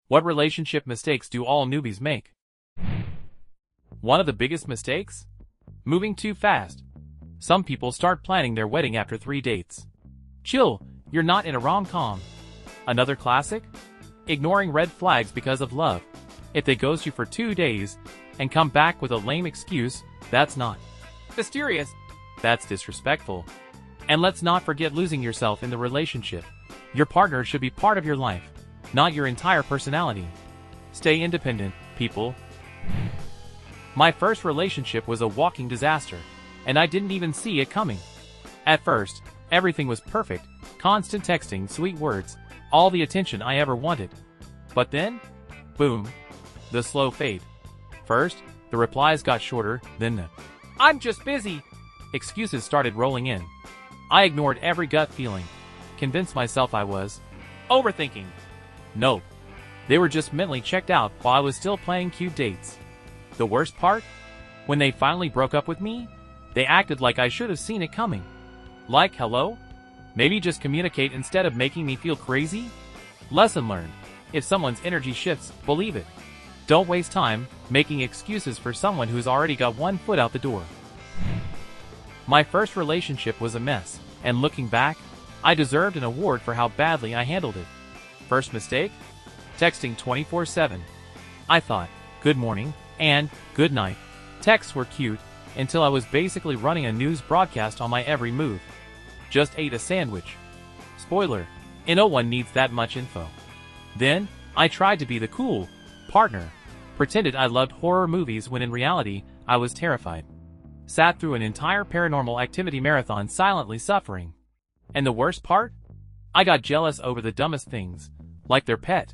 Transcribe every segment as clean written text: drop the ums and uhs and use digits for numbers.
What relationship mistakes do all newbies make? One of the biggest mistakes? Moving too fast. Some people start planning their wedding after 3 dates. Chill, you're not in a rom-com. Another classic? Ignoring red flags because of love. If they ghost you for 2 days and come back with a lame excuse, that's not mysterious. That's disrespectful. And let's not forget losing yourself in the relationship. Your partner should be part of your life, not your entire personality. Stay independent, people. My first relationship was a walking disaster, and I didn't even see it coming. At first, everything was perfect, constant texting, sweet words, all the attention I ever wanted. But then, boom, the slow fade. First, the replies got shorter, then the "I'm just busy" excuses started rolling in. I ignored every gut feeling, convinced myself I was overthinking. Nope. They were just mentally checked out while I was still playing cute dates. The worst part? When they finally broke up with me, they acted like I should have seen it coming. Like, hello? Maybe just communicate instead of making me feel crazy? Lesson learned. If someone's energy shifts, believe it. Don't waste time making excuses for someone who's already got one foot out the door. My first relationship was a mess, and looking back, I deserved an award for how badly I handled it. First mistake? Texting 24/7. I thought, good morning, and good night. Texts were cute, until I was basically running a news broadcast on my every move. Just ate a sandwich. Spoiler, no one needs that much info. Then, I tried to be the cool partner. Pretended I loved horror movies when in reality, I was terrified. Sat through an entire Paranormal Activity marathon silently suffering. And the worst part? I got jealous over the dumbest things, like their pet.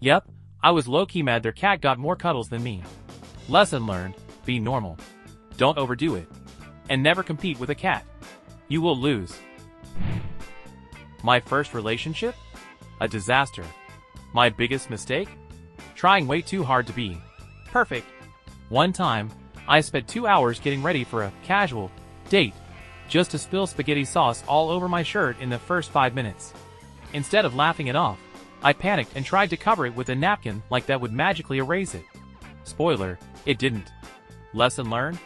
Yep, I was low-key mad their cat got more cuddles than me. Lesson learned, be normal. Don't overdo it. And never compete with a cat. You will lose. My first relationship? A disaster. My biggest mistake? Trying way too hard to be perfect. One time, I spent 2 hours getting ready for a casual date, just to spill spaghetti sauce all over my shirt in the first 5 minutes. Instead of laughing it off, I panicked and tried to cover it with a napkin like that would magically erase it. Spoiler, it didn't. Lesson learned?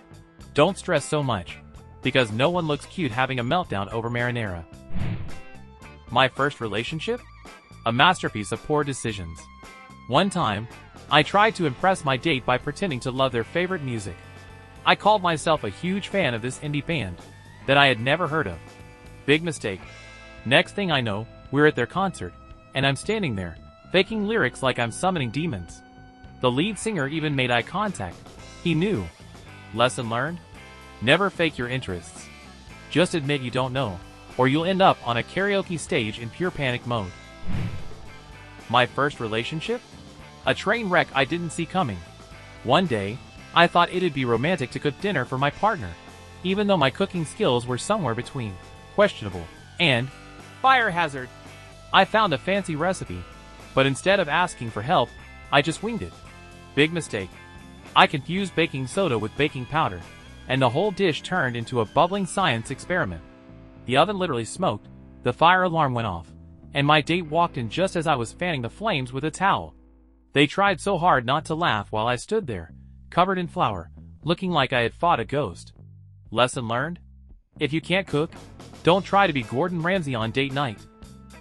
Don't stress so much, because no one looks cute having a meltdown over marinara. My first relationship? A masterpiece of poor decisions. One time, I tried to impress my date by pretending to love their favorite music. I called myself a huge fan of this indie band that I had never heard of. Big mistake. Next thing I know, we're at their concert, and I'm standing there, faking lyrics like I'm summoning demons. The lead singer even made eye contact. He knew. Lesson learned? Never fake your interests. Just admit you don't know, or you'll end up on a karaoke stage in pure panic mode. My first relationship? A train wreck I didn't see coming. One day, I thought it'd be romantic to cook dinner for my partner, even though my cooking skills were somewhere between questionable and fire hazard. I found a fancy recipe, but instead of asking for help, I just winged it. Big mistake. I confused baking soda with baking powder, and the whole dish turned into a bubbling science experiment. The oven literally smoked, the fire alarm went off, and my date walked in just as I was fanning the flames with a towel. They tried so hard not to laugh while I stood there, covered in flour, looking like I had fought a ghost. Lesson learned? If you can't cook, don't try to be Gordon Ramsay on date night.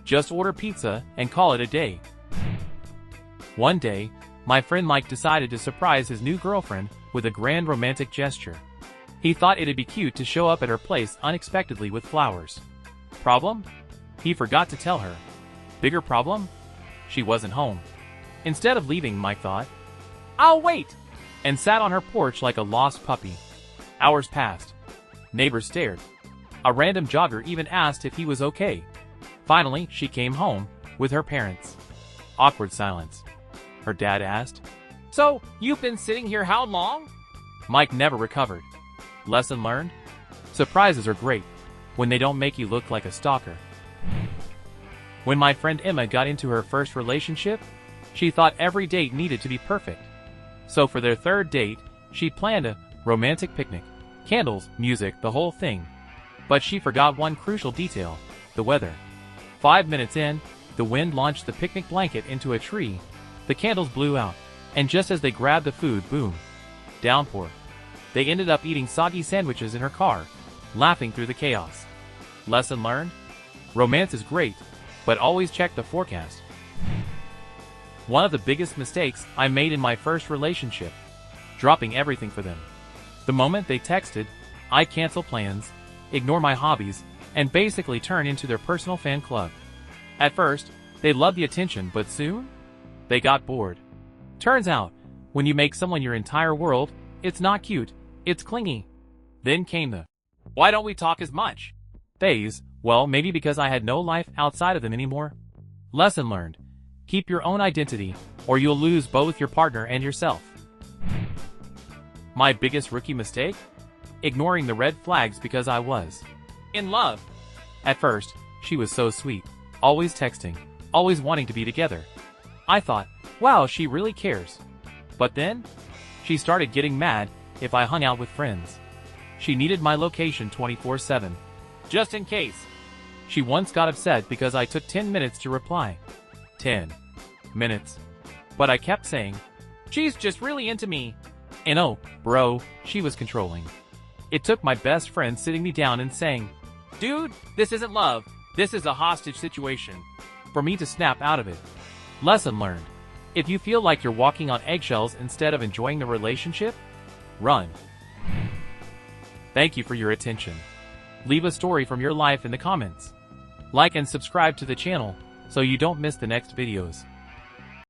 Just order pizza and call it a day. One day, my friend Mike decided to surprise his new girlfriend with a grand romantic gesture. He thought it'd be cute to show up at her place unexpectedly with flowers. Problem? He forgot to tell her. Bigger problem? She wasn't home. Instead of leaving, Mike thought, "I'll wait," and sat on her porch like a lost puppy. Hours passed. Neighbors stared. A random jogger even asked if he was okay. Finally, she came home with her parents. Awkward silence. Her dad asked, "So, you've been sitting here how long?" Mike never recovered. Lesson learned? Surprises are great when they don't make you look like a stalker. When my friend Emma got into her first relationship, she thought every date needed to be perfect. So for their third date, she planned a romantic picnic. Candles, music, the whole thing. But she forgot one crucial detail, the weather. 5 minutes in, the wind launched the picnic blanket into a tree, The candles blew out, and just as they grabbed the food, boom, downpour. They ended up eating soggy sandwiches in her car, laughing through the chaos. Lesson learned? Romance is great, but always check the forecast. One of the biggest mistakes I made in my first relationship, dropping everything for them. The moment they texted, I cancel plans, ignore my hobbies, and basically turn into their personal fan club. At first, they loved the attention, but soon, they got bored. Turns out, when you make someone your entire world, it's not cute, it's clingy. Then came the, why don't we talk as much? phase. Well, maybe because I had no life outside of them anymore. Lesson learned. Keep your own identity, or you'll lose both your partner and yourself. My biggest rookie mistake? Ignoring the red flags because I was in love. At first, she was so sweet, always texting, always wanting to be together. I thought, wow, she really cares. But then, she started getting mad if I hung out with friends. She needed my location 24/7. Just in case. She once got upset because I took 10 minutes to reply. 10 minutes. But I kept saying, she's just really into me. And oh, bro, she was controlling. It took my best friend sitting me down and saying, dude, this isn't love, this is a hostage situation, for me to snap out of it. Lesson learned. If you feel like you're walking on eggshells instead of enjoying the relationship, run. Thank you for your attention. Leave a story from your life in the comments. Like and subscribe to the channel so you don't miss the next videos.